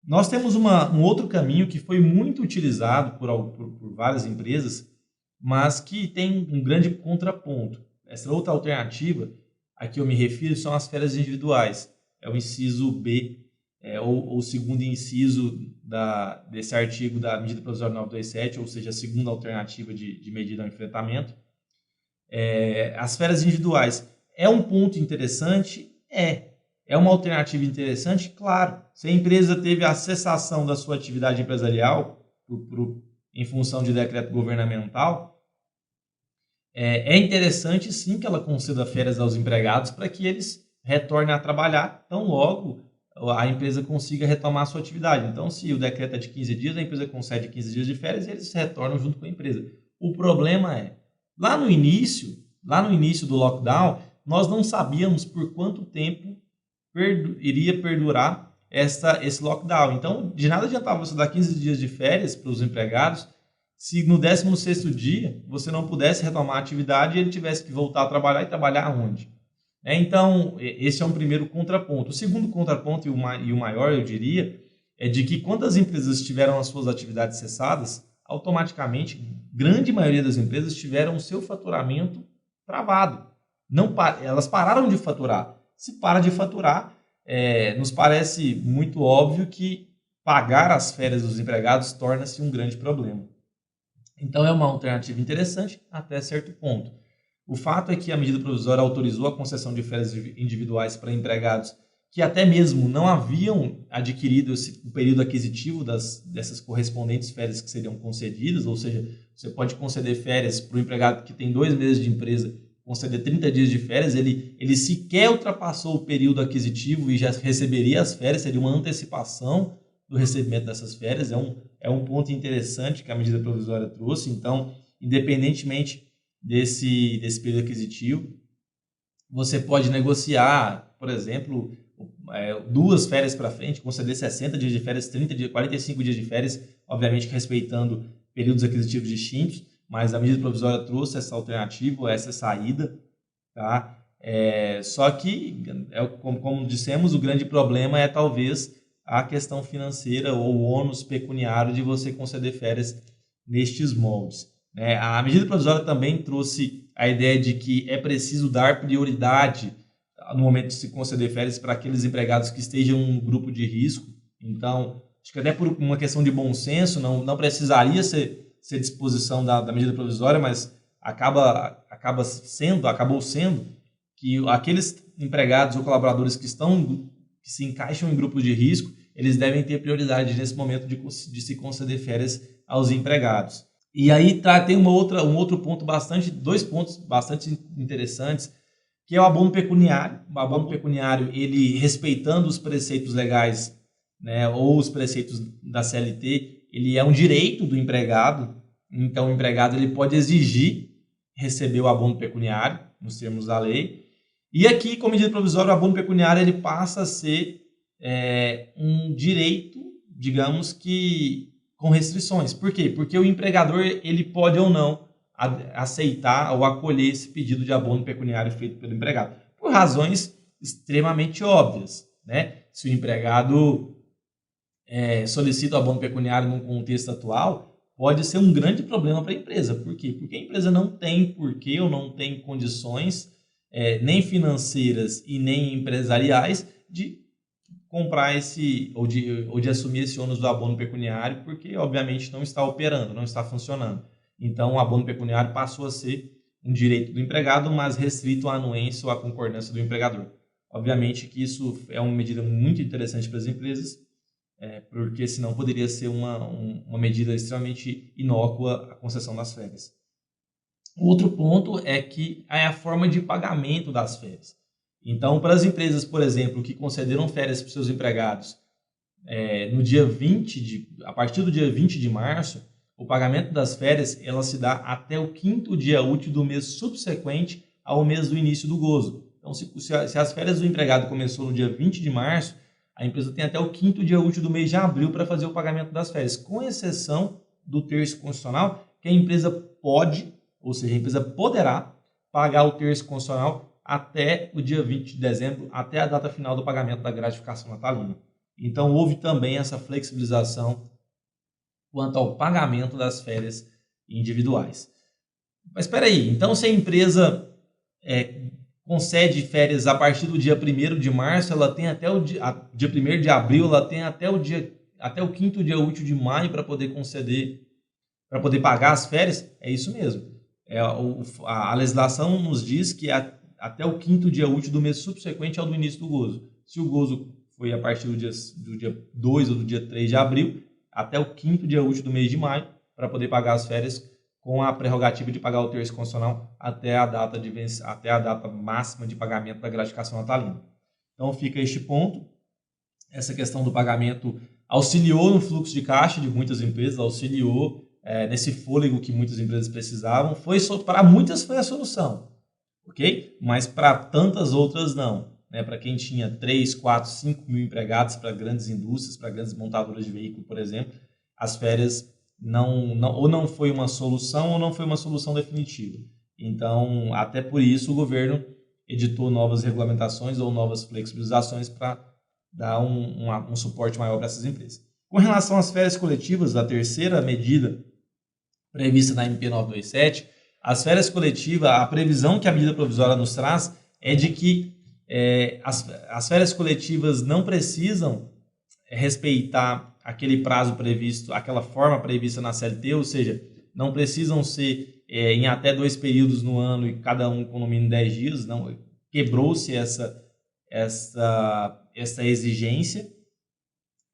Nós temos um outro caminho que foi muito utilizado por várias empresas, mas que tem um grande contraponto. Essa outra alternativa a que eu me refiro são as férias individuais. É o inciso B, ou o segundo inciso desse artigo da medida provisória 927, ou seja, a segunda alternativa de medida ao enfrentamento. As férias individuais é um ponto interessante? É uma alternativa interessante? Claro. Se a empresa teve a cessação da sua atividade empresarial em função de decreto governamental, é interessante sim que ela conceda férias aos empregados para que eles retornem a trabalhar tão logo a empresa consiga retomar a sua atividade. Então, se o decreto é de 15 dias, a empresa concede 15 dias de férias e eles retornam junto com a empresa. O problema é, lá no início do lockdown, nós não sabíamos por quanto tempo iria perdurar esse lockdown. Então, de nada adiantava você dar 15 dias de férias para os empregados se no 16º dia você não pudesse retomar a atividade e ele tivesse que voltar a trabalhar e trabalhar onde? Então, esse é um primeiro contraponto. O segundo contraponto, e o maior, eu diria, é de que quando as empresas tiveram as suas atividades cessadas, automaticamente, grande maioria das empresas tiveram o seu faturamento travado. Elas pararam de faturar. Se para de faturar, nos parece muito óbvio que pagar as férias dos empregados torna-se um grande problema. Então, é uma alternativa interessante até certo ponto. O fato é que a medida provisória autorizou a concessão de férias individuais para empregados que até mesmo não haviam adquirido o período aquisitivo dessas correspondentes férias que seriam concedidas, ou seja, você pode conceder férias para o empregado que tem 2 meses de empresa, conceder 30 dias de férias, ele sequer ultrapassou o período aquisitivo e já receberia as férias, seria uma antecipação do recebimento dessas férias. É um ponto interessante que a medida provisória trouxe. Então, independentemente desse período aquisitivo, você pode negociar, por exemplo, 2 férias para frente, conceder 60 dias de férias, 30 dias, 45 dias de férias, obviamente respeitando períodos aquisitivos distintos, mas a medida provisória trouxe essa alternativa, essa saída, tá? Só que, como dissemos, o grande problema é talvez a questão financeira ou o ônus pecuniário de você conceder férias nestes moldes. A medida provisória também trouxe a ideia de que é preciso dar prioridade no momento de se conceder férias para aqueles empregados que estejam em um grupo de risco. Então, acho que até por uma questão de bom senso, não precisaria ser disposição da medida provisória, mas acabou sendo que aqueles empregados ou colaboradores que se encaixam em grupos de risco, eles devem ter prioridade nesse momento de se conceder férias aos empregados. E aí tem um outro ponto dois pontos bastante interessantes, que é o abono pecuniário. O abono pecuniário, ele respeitando os preceitos legais, né, ou os preceitos da CLT, ele é um direito do empregado. Então, o empregado ele pode exigir receber o abono pecuniário, nos termos da lei. E aqui, com medida provisória, o abono pecuniário ele passa a ser um direito, digamos que com restrições. Por quê? Porque o empregador ele pode ou não aceitar ou acolher esse pedido de abono pecuniário feito pelo empregado, por razões extremamente óbvias, né? Se o empregado solicita o abono pecuniário num contexto atual, pode ser um grande problema para a empresa. Por quê? Porque a empresa não tem porquê ou não tem condições nem financeiras e nem empresariais de comprar ou de assumir esse ônus do abono pecuniário, porque obviamente não está operando, não está funcionando. Então o abono pecuniário passou a ser um direito do empregado, mas restrito à anuência ou à concordância do empregador. Obviamente que isso é uma medida muito interessante para as empresas, porque senão poderia ser uma medida extremamente inócua a concessão das férias. Outro ponto é que é a forma de pagamento das férias. Então, para as empresas, por exemplo, que concederam férias para os seus empregados a partir do dia 20 de março, o pagamento das férias ela se dá até o 5º dia útil do mês subsequente ao mês do início do gozo. Então, se as férias do empregado começou no dia 20 de março, a empresa tem até o 5º dia útil do mês de abril para fazer o pagamento das férias, com exceção do terço constitucional, que a empresa pode, ou seja, a empresa poderá pagar o terço constitucional até o dia 20 de dezembro, até a data final do pagamento da gratificação natalina. Então, houve também essa flexibilização quanto ao pagamento das férias individuais. Mas espera aí, então se a empresa concede férias a partir do dia 1º de março, ela tem até o dia 1º de abril, ela tem até o 5º dia útil de maio para poder conceder, para poder pagar as férias? É isso mesmo. A legislação nos diz que até o 5º dia útil do mês subsequente ao do início do gozo. Se o gozo foi a partir do dia 2 ou do dia 3 de abril, até o 5º dia útil do mês de maio, para poder pagar as férias, com a prerrogativa de pagar o terço constitucional até a data máxima de pagamento da gratificação natalina. Então fica este ponto. Essa questão do pagamento auxiliou no fluxo de caixa de muitas empresas, auxiliou nesse fôlego que muitas empresas precisavam. Para muitas foi a solução, ok? Mas para tantas outras não. Né? Para quem tinha 3, 4, 5 mil empregados, para grandes indústrias, para grandes montadoras de veículo, por exemplo, as férias ou não foi uma solução ou não foi uma solução definitiva. Então, até por isso, o governo editou novas regulamentações ou novas flexibilizações para dar um suporte maior para essas empresas. Com relação às férias coletivas, a terceira medida prevista na MP 927, as férias coletivas, a previsão que a medida provisória nos traz é de que as férias coletivas não precisam respeitar aquele prazo previsto, aquela forma prevista na CLT, ou seja, não precisam ser em até 2 períodos no ano e cada um com no mínimo 10 dias, não, quebrou-se essa exigência.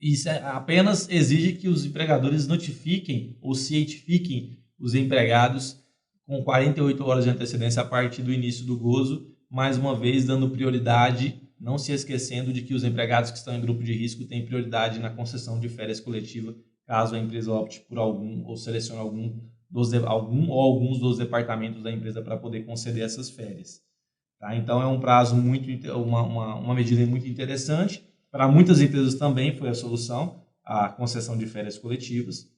Isso apenas exige que os empregadores notifiquem ou cientifiquem os empregados com 48 horas de antecedência a partir do início do gozo, mais uma vez dando prioridade, não se esquecendo de que os empregados que estão em grupo de risco têm prioridade na concessão de férias coletivas, caso a empresa opte por algum ou selecione alguns dos departamentos da empresa para poder conceder essas férias. Tá? Então é um prazo uma medida muito interessante. Para muitas empresas também foi a solução, a concessão de férias coletivas.